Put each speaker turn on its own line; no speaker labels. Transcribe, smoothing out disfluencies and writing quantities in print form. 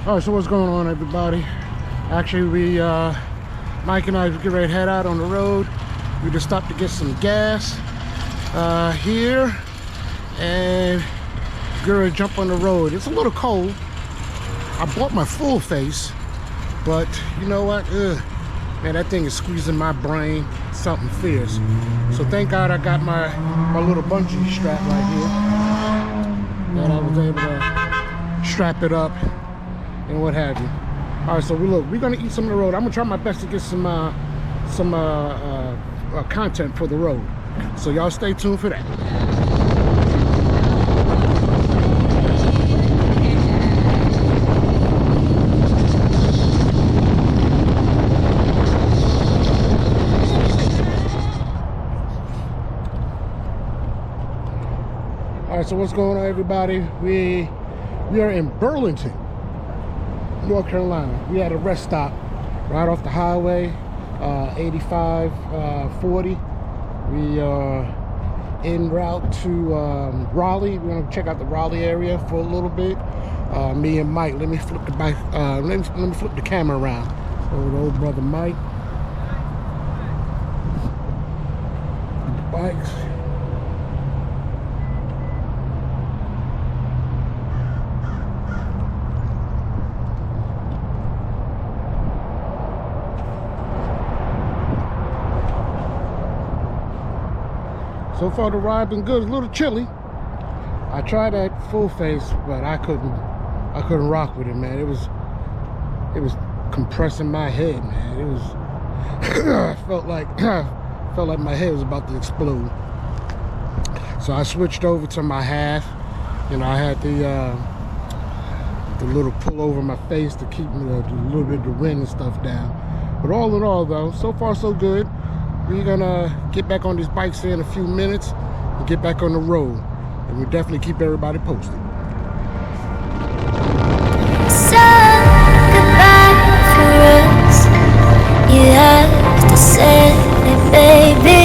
All right, so what's going on, everybody? Actually, Mike and I get ready to head out on the road. We just stopped to get some gas here, and get ready to jump on the road. It's a little cold. I bought my full face, but you know what? Man, that thing is squeezing my brain something fierce. So thank God I got my little bungee strap right here, and I was able to strap it up and what have you. All right, so we're gonna eat some of the road. I'm gonna try my best to get some content for the road. So y'all stay tuned for that. All right, so what's going on, everybody? We are in Burlington, North Carolina. We had a rest stop right off the highway, 8540. We are en route to Raleigh. We're gonna check out the Raleigh area for a little bit. Me and Mike. Let me flip the bike. Let me flip the camera around. Old brother Mike. The bikes. So far the ride been good. It's a little chilly. I tried that full face, but I couldn't rock with it, man. It was compressing my head, man. It was I felt like my head was about to explode. So I switched over to my half. You know, I had the little pull over my face to keep a little bit of the wind and stuff down. But all in all, though, so far so good. We're gonna get back on these bikes here in a few minutes and get back on the road, and we'll definitely keep everybody posted.
So goodbye for us. You have to say it, baby.